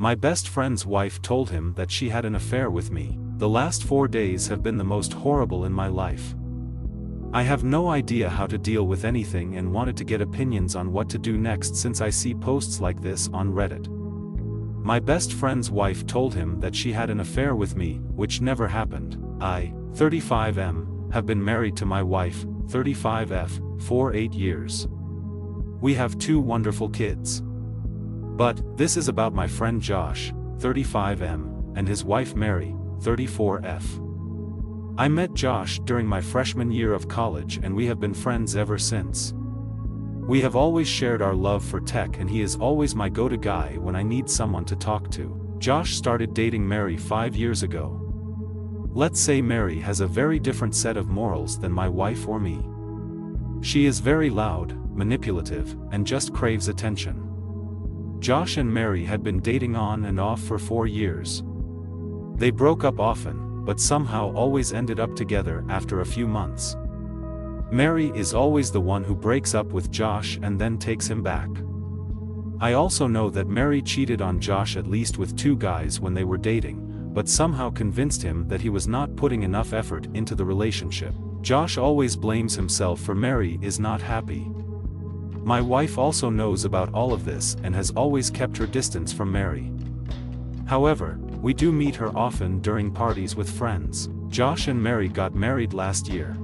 My best friend's wife told him that she had an affair with me. The last 4 days have been the most horrible in my life. I have no idea how to deal with anything and wanted to get opinions on what to do next since I see posts like this on Reddit. My best friend's wife told him that she had an affair with me, which never happened. I, 35M, have been married to my wife, 35F, for 8 years. We have 2 wonderful kids. But, this is about my friend Josh, 35M, and his wife Mary, 34F. I met Josh during my freshman year of college and we have been friends ever since. We have always shared our love for tech and he is always my go-to guy when I need someone to talk to. Josh started dating Mary 5 years ago. Let's say Mary has a very different set of morals than my wife or me. She is very loud, manipulative, and just craves attention. Josh and Mary had been dating on and off for 4 years. They broke up often, but somehow always ended up together after a few months. Mary is always the one who breaks up with Josh and then takes him back. I also know that Mary cheated on Josh at least with 2 guys when they were dating, but somehow convinced him that he was not putting enough effort into the relationship. Josh always blames himself for Mary is not happy. My wife also knows about all of this and has always kept her distance from Mary. However, we do meet her often during parties with friends. Josh and Mary got married last year.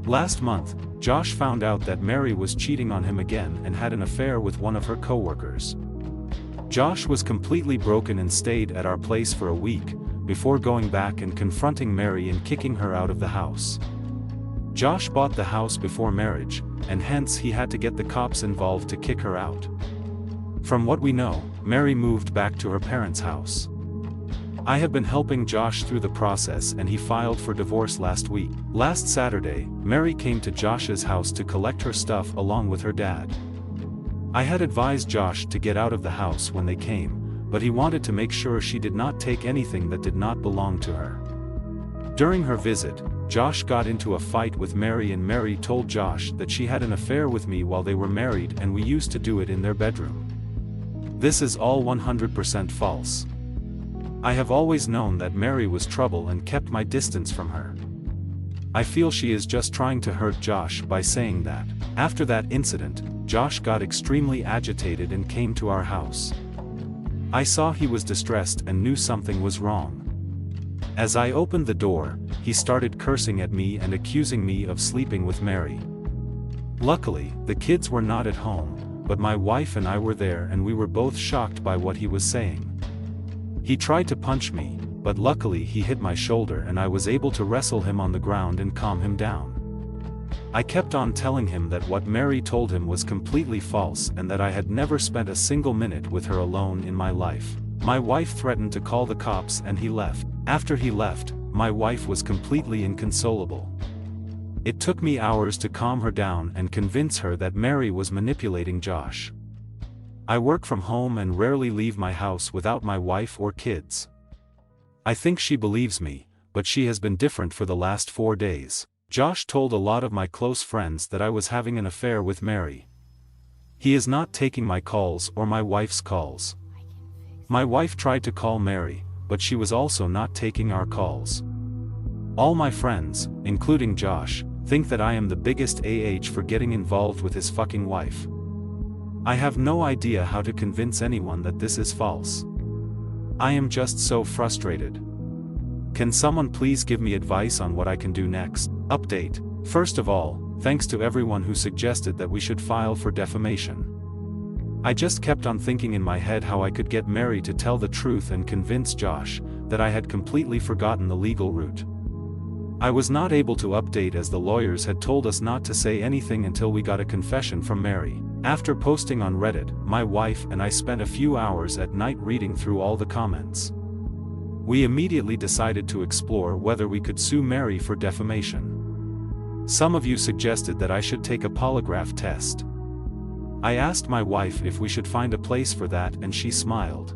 Last month, Josh found out that Mary was cheating on him again and had an affair with one of her coworkers. Josh was completely broken and stayed at our place for a week, before going back and confronting Mary and kicking her out of the house. Josh bought the house before marriage, and hence he had to get the cops involved to kick her out. From what we know, Mary moved back to her parents' house. I have been helping Josh through the process and he filed for divorce last week. Last Saturday, Mary came to Josh's house to collect her stuff along with her dad. I had advised Josh to get out of the house when they came, but he wanted to make sure she did not take anything that did not belong to her. During her visit, Josh got into a fight with Mary and Mary told Josh that she had an affair with me while they were married and we used to do it in their bedroom. This is all 100% false. I have always known that Mary was trouble and kept my distance from her. I feel she is just trying to hurt Josh by saying that. After that incident, Josh got extremely agitated and came to our house. I saw he was distressed and knew something was wrong. As I opened the door, he started cursing at me and accusing me of sleeping with Mary. Luckily, the kids were not at home, but my wife and I were there and we were both shocked by what he was saying. He tried to punch me, but luckily he hit my shoulder and I was able to wrestle him on the ground and calm him down. I kept on telling him that what Mary told him was completely false and that I had never spent a single minute with her alone in my life. My wife threatened to call the cops and he left. After he left, my wife was completely inconsolable. It took me hours to calm her down and convince her that Mary was manipulating Josh. I work from home and rarely leave my house without my wife or kids. I think she believes me, but she has been different for the last 4 days. Josh told a lot of my close friends that I was having an affair with Mary. He is not taking my calls or my wife's calls. My wife tried to call Mary, but she was also not taking our calls. All my friends, including Josh, think that I am the biggest for getting involved with his fucking wife. I have no idea how to convince anyone that this is false. I am just so frustrated. Can someone please give me advice on what I can do next? Update. First of all, thanks to everyone who suggested that we should file for defamation. I just kept on thinking in my head how I could get Mary to tell the truth and convince Josh that I had completely forgotten the legal route. I was not able to update as the lawyers had told us not to say anything until we got a confession from Mary. After posting on Reddit, my wife and I spent a few hours at night reading through all the comments. We immediately decided to explore whether we could sue Mary for defamation. Some of you suggested that I should take a polygraph test. I asked my wife if we should find a place for that and she smiled.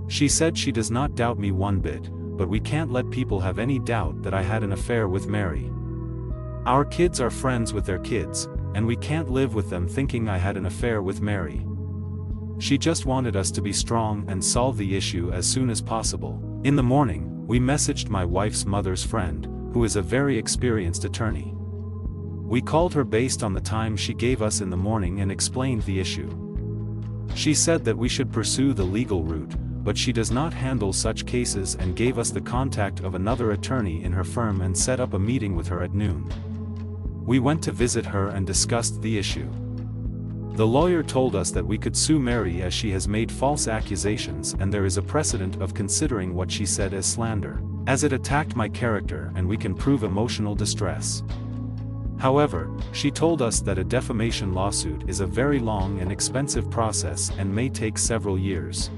She said she does not doubt me one bit, but we can't let people have any doubt that I had an affair with Mary. Our kids are friends with their kids, and we can't live with them thinking I had an affair with Mary. She just wanted us to be strong and solve the issue as soon as possible. In the morning, we messaged my wife's mother's friend, who is a very experienced attorney. We called her based on the time she gave us in the morning and explained the issue. She said that we should pursue the legal route, but she does not handle such cases, and gave us the contact of another attorney in her firm and set up a meeting with her at noon. We went to visit her and discussed the issue. The lawyer told us that we could sue Mary as she has made false accusations, and there is a precedent of considering what she said as slander, as it attacked my character and we can prove emotional distress. However, she told us that a defamation lawsuit is a very long and expensive process and may take several years.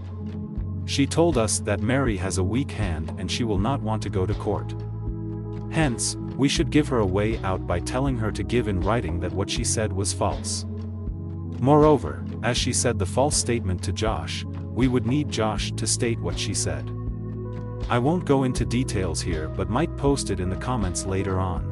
She told us that Mary has a weak hand and she will not want to go to court. Hence, we should give her a way out by telling her to give in writing that what she said was false. Moreover, as she said the false statement to Josh, we would need Josh to state what she said. I won't go into details here but might post it in the comments later on.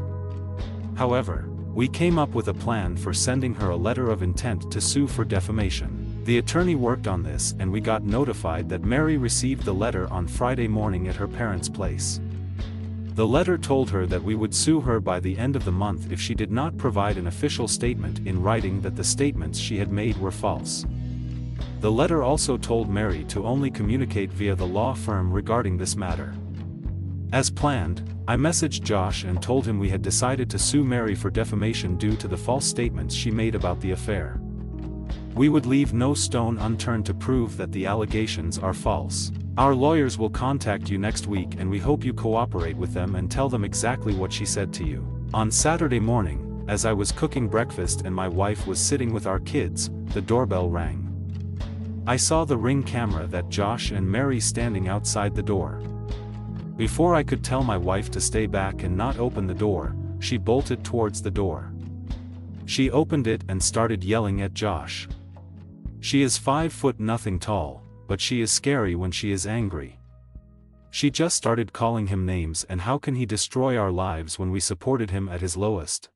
However, we came up with a plan for sending her a letter of intent to sue for defamation. The attorney worked on this and we got notified that Mary received the letter on Friday morning at her parents' place. The letter told her that we would sue her by the end of the month if she did not provide an official statement in writing that the statements she had made were false. The letter also told Mary to only communicate via the law firm regarding this matter. As planned, I messaged Josh and told him we had decided to sue Mary for defamation due to the false statements she made about the affair. We would leave no stone unturned to prove that the allegations are false. Our lawyers will contact you next week and we hope you cooperate with them and tell them exactly what she said to you. On Saturday morning, as I was cooking breakfast and my wife was sitting with our kids, the doorbell rang. I saw the Ring camera that Josh and Mary standing outside the door. Before I could tell my wife to stay back and not open the door, she bolted towards the door. She opened it and started yelling at Josh. She is 5'0" tall, but she is scary when she is angry. She just started calling him names and how can he destroy our lives when we supported him at his lowest.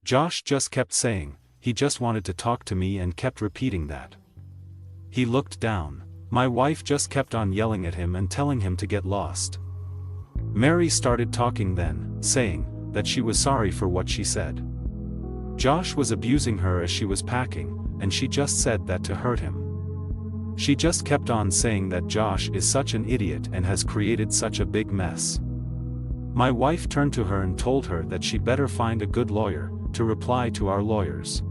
Josh just kept saying, he just wanted to talk to me and kept repeating that. He looked down. My wife just kept on yelling at him and telling him to get lost. Mary started talking then, saying that she was sorry for what she said. Josh was abusing her as she was packing, and she just said that to hurt him. She just kept on saying that Josh is such an idiot and has created such a big mess. My wife turned to her and told her that she better find a good lawyer to reply to our lawyers.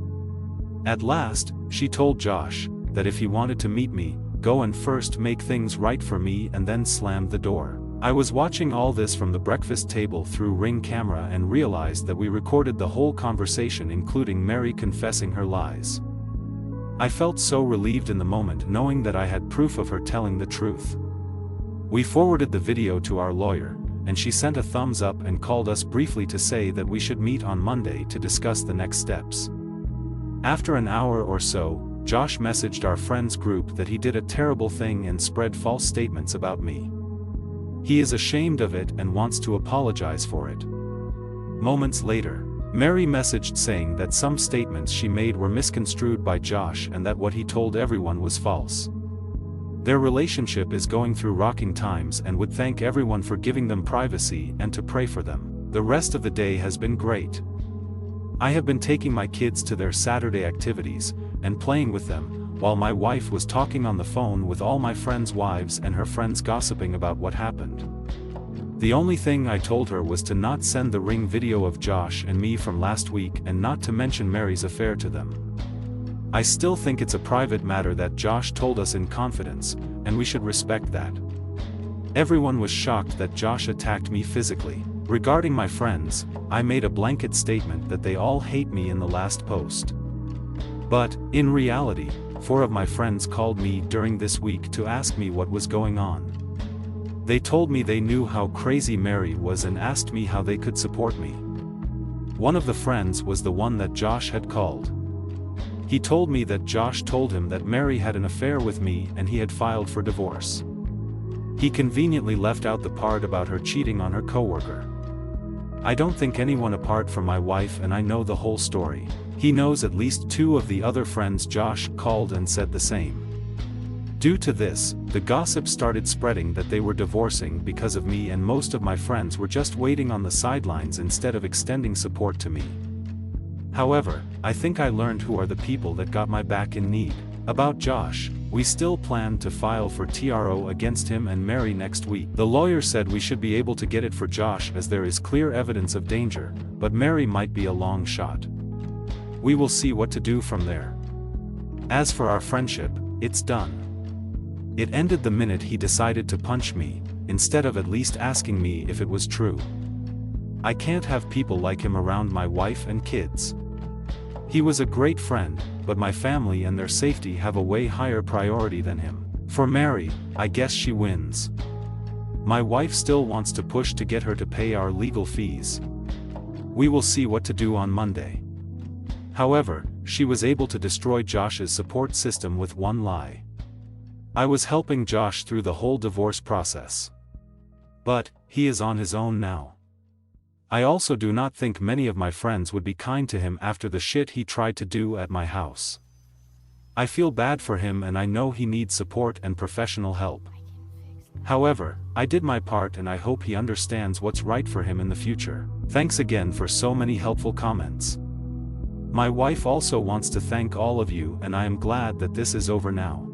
At last, she told Josh that if he wanted to meet me, go and first make things right for me and then slammed the door. I was watching all this from the breakfast table through Ring camera and realized that we recorded the whole conversation including Mary confessing her lies. I felt so relieved in the moment knowing that I had proof of her telling the truth. We forwarded the video to our lawyer, and she sent a thumbs up and called us briefly to say that we should meet on Monday to discuss the next steps. After an hour or so, Josh messaged our friends group that he did a terrible thing and spread false statements about me. He is ashamed of it and wants to apologize for it. Moments later, Mary messaged saying that some statements she made were misconstrued by Josh and that what he told everyone was false. Their relationship is going through rocking times and would thank everyone for giving them privacy and to pray for them. The rest of the day has been great. I have been taking my kids to their Saturday activities and playing with them, while my wife was talking on the phone with all my friends' wives and her friends gossiping about what happened. The only thing I told her was to not send the Ring video of Josh and me from last week and not to mention Mary's affair to them. I still think it's a private matter that Josh told us in confidence, and we should respect that. Everyone was shocked that Josh attacked me physically. Regarding my friends, I made a blanket statement that they all hate me in the last post. But, in reality, 4 of my friends called me during this week to ask me what was going on. They told me they knew how crazy Mary was and asked me how they could support me. One of the friends was the one that Josh had called. He told me that Josh told him that Mary had an affair with me and he had filed for divorce. He conveniently left out the part about her cheating on her coworker. I don't think anyone apart from my wife and I know the whole story. He knows at least 2 of the other friends Josh called and said the same. Due to this, the gossip started spreading that they were divorcing because of me, and most of my friends were just waiting on the sidelines instead of extending support to me. However, I think I learned who are the people that got my back in need. About Josh, we still plan to file for TRO against him and Mary next week. The lawyer said we should be able to get it for Josh as there is clear evidence of danger, but Mary might be a long shot. We will see what to do from there. As for our friendship, it's done. It ended the minute he decided to punch me, instead of at least asking me if it was true. I can't have people like him around my wife and kids. He was a great friend, but my family and their safety have a way higher priority than him. For Mary, I guess she wins. My wife still wants to push to get her to pay our legal fees. We will see what to do on Monday. However, she was able to destroy Josh's support system with one lie. I was helping Josh through the whole divorce process. But, he is on his own now. I also do not think many of my friends would be kind to him after the shit he tried to do at my house. I feel bad for him and I know he needs support and professional help. However, I did my part and I hope he understands what's right for him in the future. Thanks again for so many helpful comments. My wife also wants to thank all of you and I am glad that this is over now.